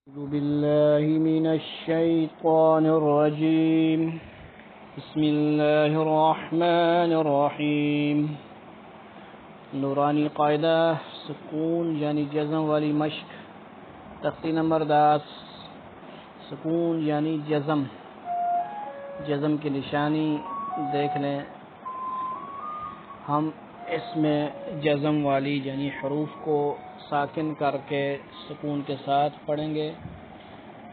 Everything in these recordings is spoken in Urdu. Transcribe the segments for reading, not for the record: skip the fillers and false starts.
أعوذ بالله من الشيطان الرجيم بسم الله الرحمن الرحیم۔ نورانی قاعدہ سکون یعنی جزم والی مشق، تختی نمبر 10۔ سکون یعنی جزم کی نشانی دیکھ لیں۔ ہم اس میں جزم والی یعنی حروف کو ساکن کر کے سکون کے ساتھ پڑھیں گے۔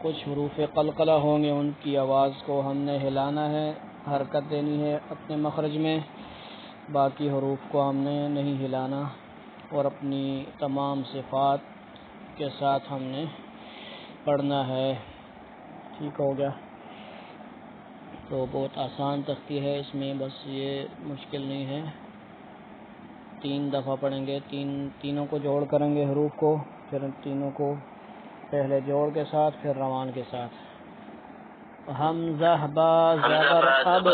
کچھ حروف قلقلہ ہوں گے، ان کی آواز کو ہم نے ہلانا ہے، حرکت دینی ہے اپنے مخرج میں۔ باقی حروف کو ہم نے نہیں ہلانا اور اپنی تمام صفات کے ساتھ ہم نے پڑھنا ہے۔ ٹھیک ہو گیا؟ تو بہت آسان تختی ہے، اس میں بس یہ مشکل نہیں ہے۔ 3 دفعہ پڑھیں گے، تینوں کو جوڑ کریں گے حروف کو، پھر تینوں کو پہلے جوڑ کے ساتھ پھر روان کے ساتھ۔ حمزہ با زبر اب،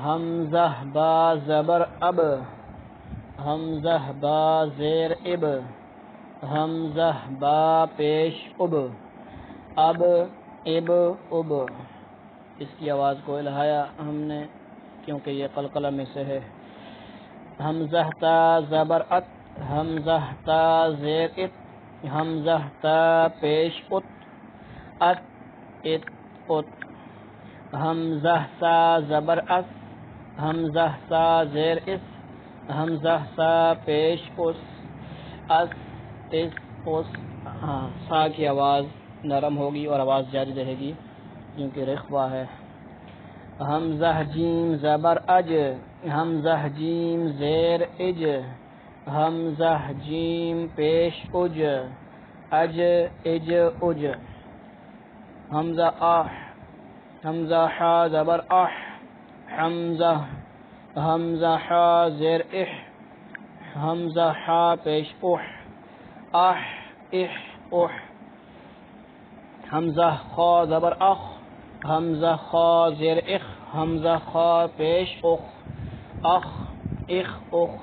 حمزہ با زبر اب، حمزہ با زیر اب، حمزہ با پیش اب، اب اب اب۔ اس کی آواز کو ہلایا ہم نے کیونکہ یہ قلقلہ میں سے ہے۔ حمزہ تا زبر ات، حمزہ تا زیر ات، حمزہ تا پیش ات، ات ات ات۔ حمزہ سا زبر اس، حمزہ سا زیر اس، حمزہ سا پیش اس، اس اس اس۔ سا کی آواز نرم ہوگی اور آواز جاری رہے گی کیونکہ رخوہ ہے۔ حمزہ جیم زبر اج، حمزہ جیم زیر اج، حمزہ جیم پیش اج، اج اج اج۔ حمزہ آہ، حمزہ حا زبر آہ، حمزہ حا زیر اح، حمزہ حا پیش اح، اح اح اح۔ حمزہ خا زبر اخ، حمزہ خا زیر اخ، حمزہ خا پیش اخ، اخ اخ اخ۔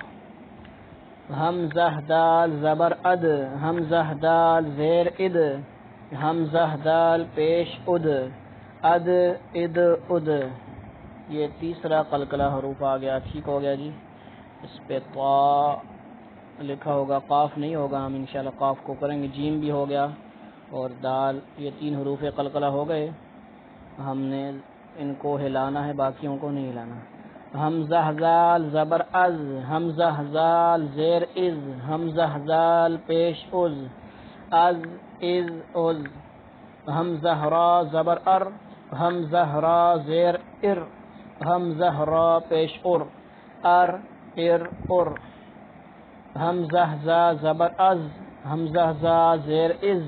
حمزہ دال زبر اد، حمزہ دال زیر اد، حمزہ دال پیش اد، اد اد اد۔ یہ تیسرا قلقلہ حروف آ گیا۔ ٹھیک ہو گیا جی؟ اس پہ طا لکھا ہوگا، قاف نہیں ہوگا، ہم انشاءاللہ قاف کو کریں گے۔ جیم بھی ہو گیا اور دال، یہ 3 حروف قلقلہ ہو گئے، ہم نے ان کو ہلانا ہے، باقیوں کو نہیں ہلانا۔ حمزہ زال زبر از، حمزہ زال زیر از، حمزہ زال پیش از، از از از۔ حمزہ را زبر ار، حمزہ را زیر ار، حمزہ را پیش ار، ار ار ار۔ حمزہ زا زبر از، حمزہ زا زیر از،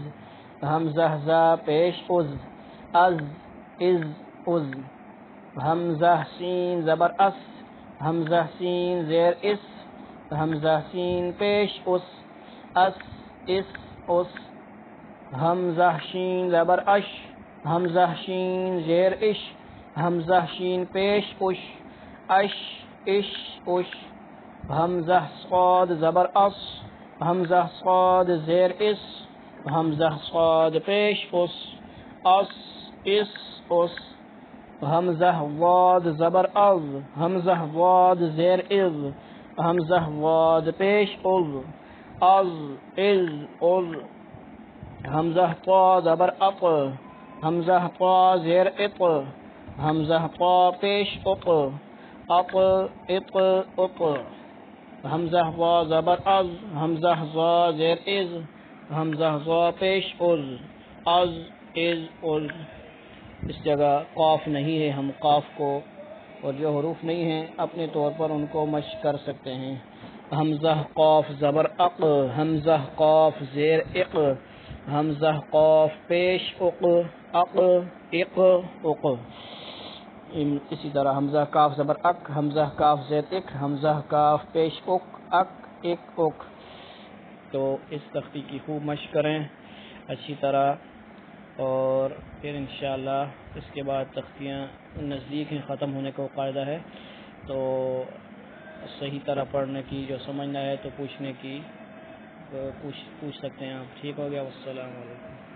حمزہ زا پیش از، از از از۔ حمزہ سین زبر اس، حمزہ سین زیر اس، حمزہ سین پیش اس، اس اس اس۔ حمزہ شین زبر اش، حمزہ شین زیر اش، حمزہ شین پیش اش، اش اش اش۔ حمزہ صاد زبر اس، حمزہ صاد زیر اس، حمزہ صاد پیش اس، اس اس اس۔ حمزہ واد زبر از، حمزہ واد زیر از، حمزہ واد پیش از، از از از۔ حمزہ طا زبر اط، حمزہ طا زیر اط، حمزہ طا پیش اط، اط اط اط۔ حمزہ ضا زبر از، حمزہ ضا زیر از، حمزہ ضا پیش از، از از از۔ اس جگہ قاف نہیں ہے، ہم قاف کو اور جو حروف نہیں ہیں اپنے طور پر ان کو مشق کر سکتے ہیں۔ حمزہ قاف زبر اق، حمزہ قاف زیر اق، حمزہ قاف پیش اق، اق اق اق۔ اسی طرح حمزہ کاف زبر اک، حمزہ کاف زیر اک، حمزہ کاف پیش اک، اک اک اک۔ تو اس تختی کی خوب مشق کریں اچھی طرح، اور پھر انشاءاللہ اس کے بعد تختیاں نزدیک ہیں ختم ہونے کو قاعدہ ہے، تو صحیح طرح پڑھنے کی، جو سمجھنا ہے تو پوچھنے کی پوچھ سکتے ہیں آپ. ٹھیک ہو گیا. والسلام علیکم.